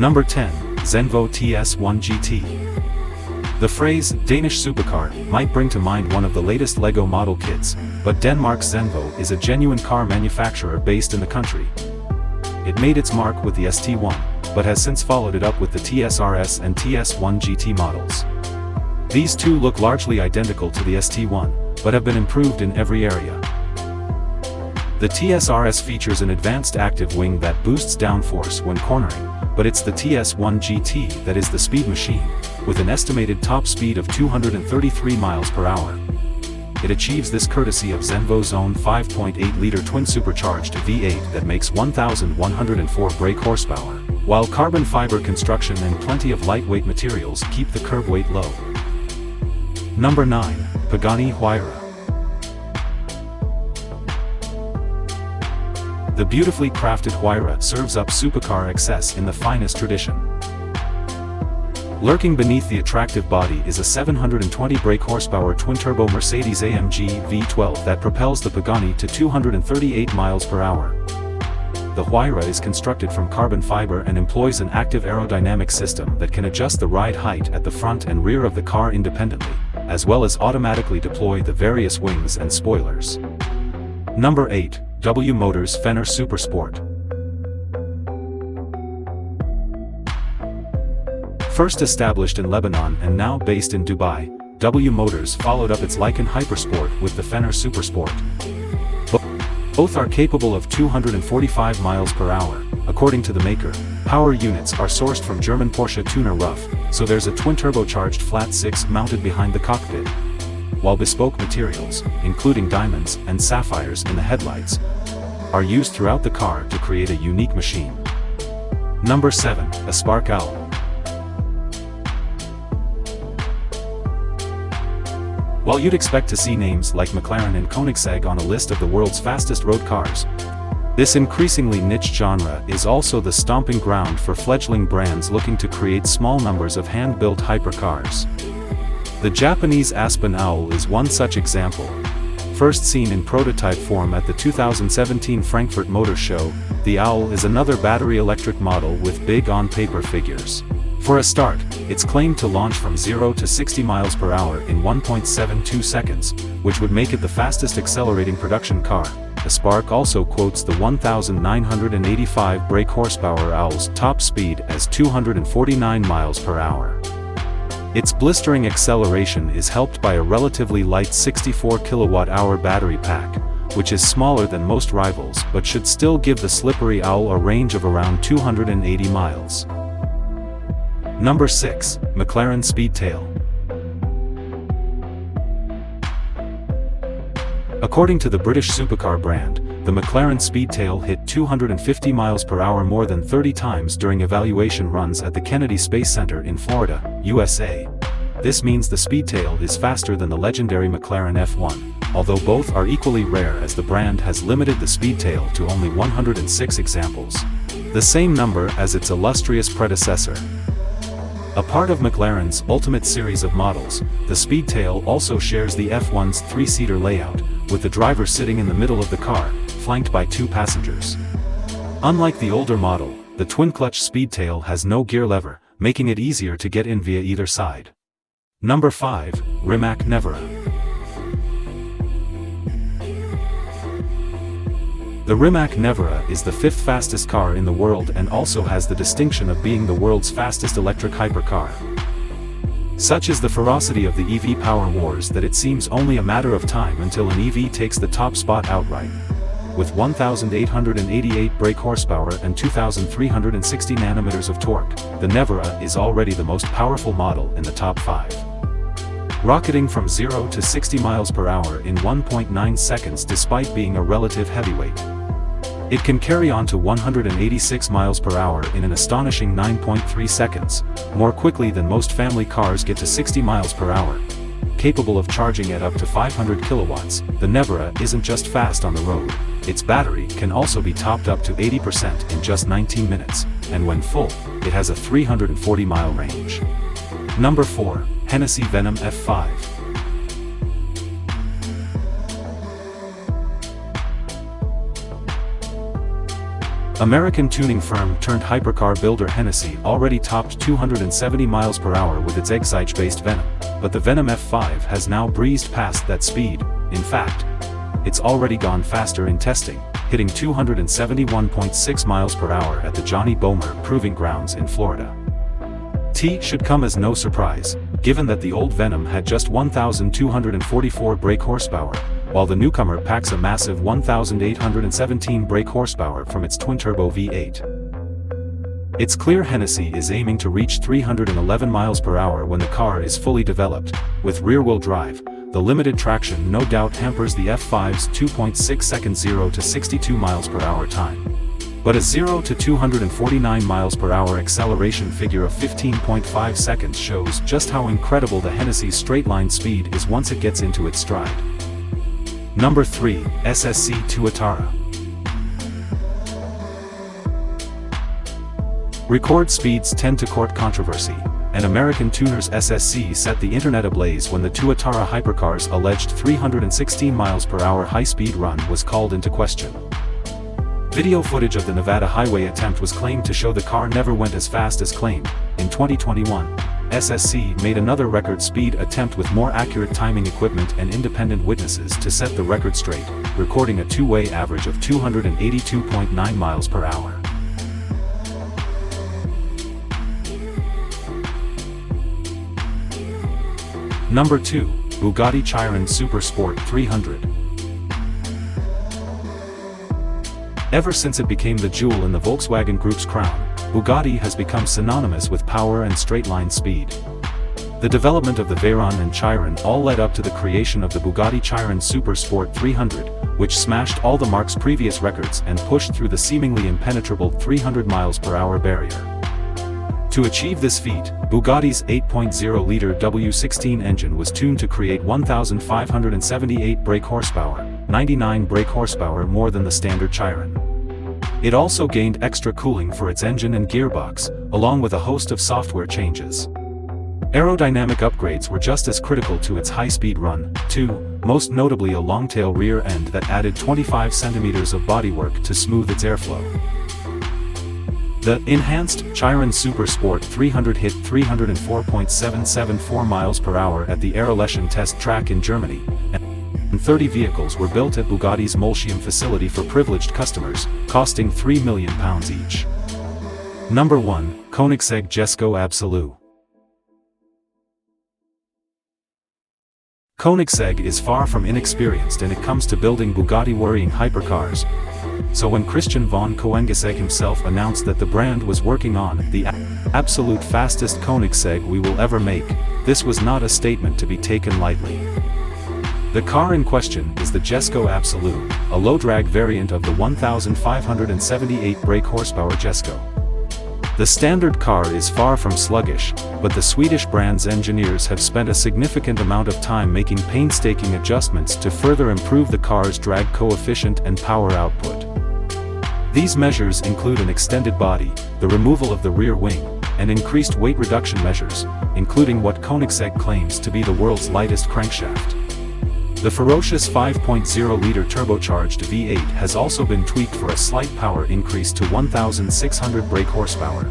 Number 10. Zenvo TS1 GT. The phrase, Danish supercar, might bring to mind one of the latest LEGO model kits, but Denmark's Zenvo is a genuine car manufacturer based in the country. It made its mark with the ST1, but has since followed it up with the TSRS and TS1 GT models. These two look largely identical to the ST1, but have been improved in every area. The TSRS features an advanced active wing that boosts downforce when cornering, but it's the TS1 GT that is the speed machine, with an estimated top speed of 233 miles per hour. It achieves this courtesy of Zenvo's own 5.8-liter twin-supercharged V8 that makes 1,104 brake horsepower, while carbon fiber construction and plenty of lightweight materials keep the curb weight low. Number 9. Pagani Huayra. The beautifully crafted Huayra serves up supercar excess in the finest tradition. Lurking beneath the attractive body is a 720 brake horsepower twin-turbo Mercedes-AMG V12 that propels the Pagani to 238 miles per hour. The Huayra is constructed from carbon fiber and employs an active aerodynamic system that can adjust the ride height at the front and rear of the car independently, as well as automatically deploy the various wings and spoilers. Number 8. W Motors Fenner Supersport. First established in Lebanon and now based in Dubai, W Motors followed up its Lykan Hypersport with the Fenner Supersport. Both are capable of 245 miles per hour, according to the maker. Power units are sourced from German Porsche Tuner Rough, so there's a twin-turbocharged flat 6 mounted behind the cockpit, while bespoke materials, including diamonds and sapphires in the headlights, are used throughout the car to create a unique machine. Number 7. A Spark Owl. While you'd expect to see names like McLaren and Koenigsegg on a list of the world's fastest road cars, this increasingly niche genre is also the stomping ground for fledgling brands looking to create small numbers of hand-built hypercars. The Japanese Aspen Owl is one such example. First seen in prototype form at the 2017 Frankfurt Motor Show, the Owl is another battery-electric model with big on-paper figures. For a start, it's claimed to launch from 0 to 60 miles per hour in 1.72 seconds, which would make it the fastest accelerating production car. The Spark also quotes the 1,985 brake horsepower Owl's top speed as 249 miles per hour. Its blistering acceleration is helped by a relatively light 64 kilowatt-hour battery pack, which is smaller than most rivals but should still give the slippery Owl a range of around 280 miles. Number 6. McLaren Speedtail. According to the British supercar brand, the McLaren Speedtail hit 250 miles per hour more than 30 times during evaluation runs at the Kennedy Space Center in Florida, USA. This means the Speedtail is faster than the legendary McLaren F1, although both are equally rare as the brand has limited the Speedtail to only 106 examples, the same number as its illustrious predecessor. A part of McLaren's Ultimate series of models, the Speedtail also shares the F1's 3-seater layout, with the driver sitting in the middle of the car, flanked by 2 passengers. Unlike the older model, the twin-clutch Speedtail has no gear lever, making it easier to get in via either side. Number 5. Rimac Nevera. The Rimac Nevera is the 5th fastest car in the world and also has the distinction of being the world's fastest electric hypercar. Such is the ferocity of the EV power wars that it seems only a matter of time until an EV takes the top spot outright. With 1,888 brake horsepower and 2,360 nanometers of torque, the Nevera is already the most powerful model in the top 5. Rocketing from 0 to 60 miles per hour in 1.9 seconds despite being a relative heavyweight. It can carry on to 186 miles per hour in an astonishing 9.3 seconds, more quickly than most family cars get to 60 miles per hour. Capable of charging at up to 500 kilowatts, the Nevera isn't just fast on the road, its battery can also be topped up to 80% in just 19 minutes, and when full, it has a 340-mile range. Number 4. Hennessy Venom F5. American tuning firm turned hypercar builder Hennessy already topped 270 miles per hour with its Exige-based Venom, but the Venom F5 has now breezed past that speed. In fact, it's already gone faster in testing, hitting 271.6 miles per hour at the Johnny Bomer Proving Grounds in Florida. Should come as no surprise, given that the old Venom had just 1,244 brake horsepower, while the newcomer packs a massive 1,817 brake horsepower from its twin-turbo V8. It's clear Hennessy is aiming to reach 311 miles per hour when the car is fully developed. With rear-wheel drive, the limited traction no doubt hampers the F5's 2.6 second 0 to 62 miles per hour time. But a 0 to 249 miles per hour acceleration figure of 15.5 seconds shows just how incredible the Hennessy's straight-line speed is once it gets into its stride. Number 3, SSC Tuatara. Record speeds tend to court controversy, and American tuners SSC set the internet ablaze when the Tuatara hypercar's alleged 316 miles per hour high-speed run was called into question. Video footage of the Nevada highway attempt was claimed to show the car never went as fast as claimed. In 2021, SSC made another record speed attempt with more accurate timing equipment and independent witnesses to set the record straight, recording a two-way average of 282.9 miles per hour. Number 2, Bugatti Chiron Super Sport 300. Ever since it became the jewel in the Volkswagen Group's crown, Bugatti has become synonymous with power and straight-line speed. The development of the Veyron and Chiron all led up to the creation of the Bugatti Chiron Super Sport 300, which smashed all the marque's previous records and pushed through the seemingly impenetrable 300 miles per hour barrier. To achieve this feat, Bugatti's 8.0-liter W16 engine was tuned to create 1,578 brake horsepower, 99 brake horsepower more than the standard Chiron. It also gained extra cooling for its engine and gearbox, along with a host of software changes. Aerodynamic upgrades were just as critical to its high-speed run, too, most notably a long-tail rear end that added 25 centimeters of bodywork to smooth its airflow. The enhanced Chiron Super Sport 300 hit 304.774 miles per hour at the Aeroleschen test track in Germany, and 30 vehicles were built at Bugatti's Molsheim facility for privileged customers, costing £3 million each. Number 1, Koenigsegg Jesko Absolute. Koenigsegg is far from inexperienced when it comes to building Bugatti-worrying hypercars. So when Christian von Koenigsegg himself announced that the brand was working on the absolute fastest Koenigsegg we will ever make, this was not a statement to be taken lightly. The car in question is the Jesko Absolute, a low-drag variant of the 1,578 brake horsepower Jesko. The standard car is far from sluggish, but the Swedish brand's engineers have spent a significant amount of time making painstaking adjustments to further improve the car's drag coefficient and power output. These measures include an extended body, the removal of the rear wing, and increased weight reduction measures, including what Koenigsegg claims to be the world's lightest crankshaft. The ferocious 5.0-liter turbocharged V8 has also been tweaked for a slight power increase to 1,600 brake horsepower.